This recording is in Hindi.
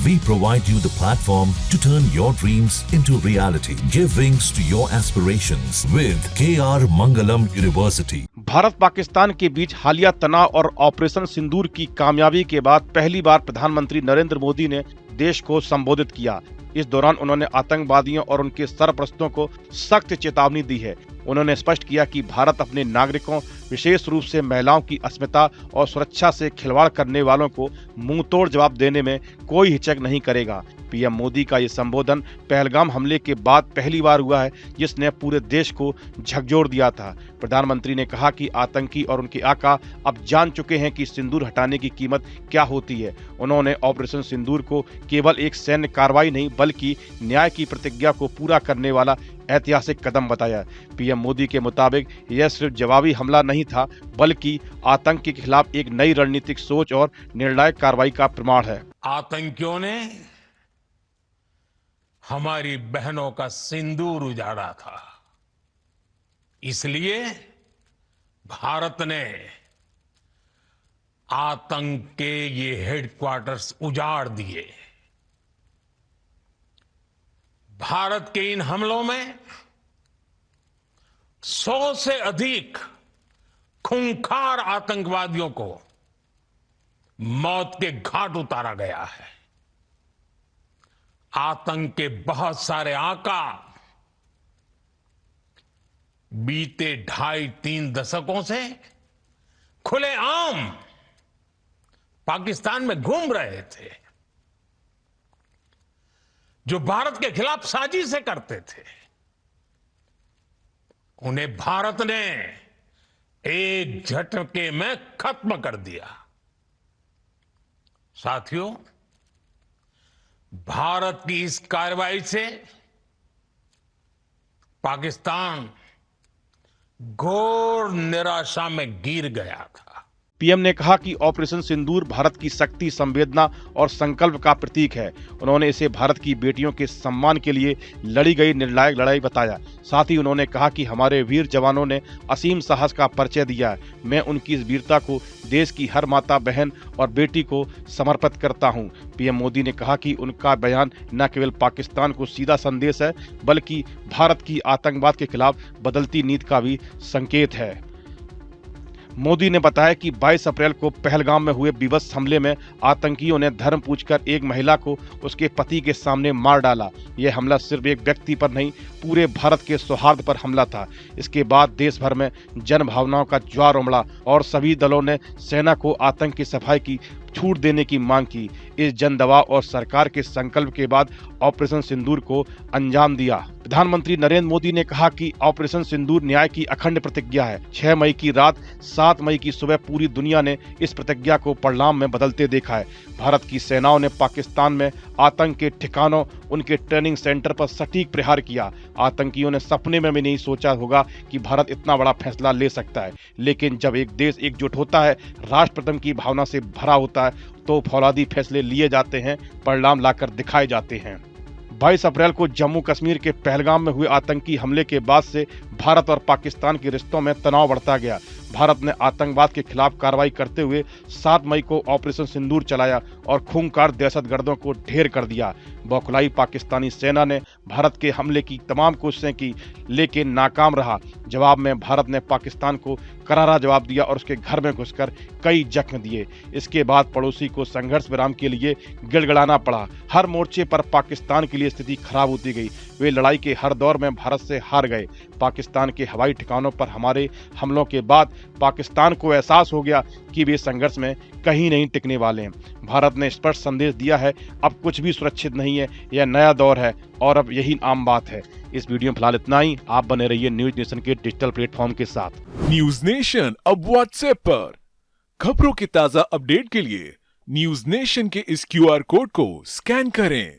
We provide you the platform to turn your dreams into reality. Give wings to your aspirations with KR Mangalam University. Bharat Pakistan के बीच हालिया तनाव और ऑपरेशन सिंदूर की कामयाबी के बाद पहली बार प्रधानमंत्री नरेंद्र मोदी ने देश को संबोधित किया। इस दौरान उन्होंने आतंकवादियों और उनके सरपरस्तों को सख्त चेतावनी दी है। उन्होंने स्पष्ट किया कि भारत अपने नागरिकों, विशेष रूप से महिलाओं की अस्मिता और सुरक्षा से खिलवाड़ करने वालों को मुंहतोड़ जवाब देने में कोई हिचक नहीं करेगा। पीएम मोदी का ये संबोधन पहलगाम हमले के बाद पहली बार हुआ है जिसने पूरे देश को झकझोर दिया था। प्रधानमंत्री ने कहा कि आतंकी और उनके आका अब जान चुके हैं कि सिंदूर हटाने की कीमत क्या होती है। उन्होंने ऑपरेशन सिंदूर को केवल एक सैन्य कार्रवाई नहीं बल्कि न्याय की प्रतिज्ञा को पूरा करने वाला ऐतिहासिक कदम बताया। पीएम मोदी के मुताबिक यह सिर्फ जवाबी हमला नहीं था बल्कि आतंक के खिलाफ एक नई रणनीतिक सोच और निर्णायक कार्रवाई का प्रमाण है। आतंकियों ने हमारी बहनों का सिंदूर उजाड़ा था, इसलिए भारत ने आतंक के ये हेडक्वार्टर्स उजाड़ दिए। भारत के इन हमलों में 100 से अधिक खूंखार आतंकवादियों को मौत के घाट उतारा गया है। आतंक के बहुत सारे आका बीते 2.5-3 दशकों से खुलेआम पाकिस्तान में घूम रहे थे, जो भारत के खिलाफ साजिशें करते थे। उन्हें भारत ने एक झटके में खत्म कर दिया। साथियों, भारत की इस कार्रवाई से पाकिस्तान घोर निराशा में गिर गया था। पीएम ने कहा कि ऑपरेशन सिंदूर भारत की शक्ति, संवेदना और संकल्प का प्रतीक है। उन्होंने इसे भारत की बेटियों के सम्मान के लिए लड़ी गई निर्णायक लड़ाई बताया। साथ ही उन्होंने कहा कि हमारे वीर जवानों ने असीम साहस का परिचय दिया है। मैं उनकी इस वीरता को देश की हर माता, बहन और बेटी को समर्पित करता हूं। पीएम मोदी ने कहा कि उनका बयान न केवल पाकिस्तान को सीधा संदेश है बल्कि भारत की आतंकवाद के खिलाफ बदलती नीति का भी संकेत है। मोदी ने बताया कि 22 अप्रैल को पहलगाम में हुए बीभत्स हमले में आतंकियों ने धर्म पूछकर एक महिला को उसके पति के सामने मार डाला। यह हमला सिर्फ एक व्यक्ति पर नहीं, पूरे भारत के सौहार्द पर हमला था। इसके बाद देश भर में जन भावनाओं का ज्वार उमड़ा और सभी दलों ने सेना को आतंक की सफाई की छूट देने की मांग की। इस जन दबाव और सरकार के संकल्प के बाद ऑपरेशन सिंदूर को अंजाम दिया। प्रधानमंत्री नरेंद्र मोदी ने कहा कि ऑपरेशन सिंदूर न्याय की अखंड प्रतिज्ञा है। 6 मई की रात, 7 मई की सुबह पूरी दुनिया ने इस प्रतिज्ञा को परिणाम में बदलते देखा है। भारत की सेनाओं ने पाकिस्तान में आतंक के ठिकानों, उनके ट्रेनिंग सेंटर पर सटीक प्रहार किया। आतंकियों ने सपने में भी नहीं सोचा होगा कि भारत इतना बड़ा फैसला ले सकता है, लेकिन जब एक देश एकजुट होता है, राष्ट्रप्रेम की भावना से भरा होता है, तो फौलादी फैसले लिए जाते हैं, परिणाम लाकर दिखाए जाते हैं। 22 अप्रैल को जम्मू कश्मीर के पहलगाम में हुए आतंकी हमले के बाद से भारत और पाकिस्तान के रिश्तों में तनाव बढ़ता गया। भारत ने आतंकवाद के खिलाफ कार्रवाई करते हुए 7 मई को ऑपरेशन सिंदूर चलाया और खूंखार दहशतगर्दों को ढेर कर दिया। बौखलाई पाकिस्तानी सेना ने भारत के हमले की तमाम कोशिशें की, लेकिन नाकाम रहा। जवाब में भारत ने पाकिस्तान को करारा जवाब दिया और उसके घर में घुसकर कई जख्म दिए। इसके बाद पड़ोसी को संघर्ष विराम के लिए गिड़गिड़ाना पड़ा। हर मोर्चे पर पाकिस्तान के लिए स्थिति खराब होती गई। वे लड़ाई के हर दौर में भारत से हार गए। पाकिस्तान के हवाई ठिकानों पर हमारे हमलों के बाद पाकिस्तान को एहसास हो गया कि वे संघर्ष में कहीं नहीं टिकने वाले हैं। भारत ने स्पष्ट संदेश दिया है, अब कुछ भी सुरक्षित नहीं है, यह नया दौर है और अब यही आम बात है। इस वीडियो में फिलहाल इतना ही। आप बने रहिए न्यूज नेशन के डिजिटल प्लेटफॉर्म के साथ। न्यूज नेशन अब व्हाट्सएप पर खबरों के ताजा अपडेट के लिए न्यूज नेशन के इस QR कोड को स्कैन करें।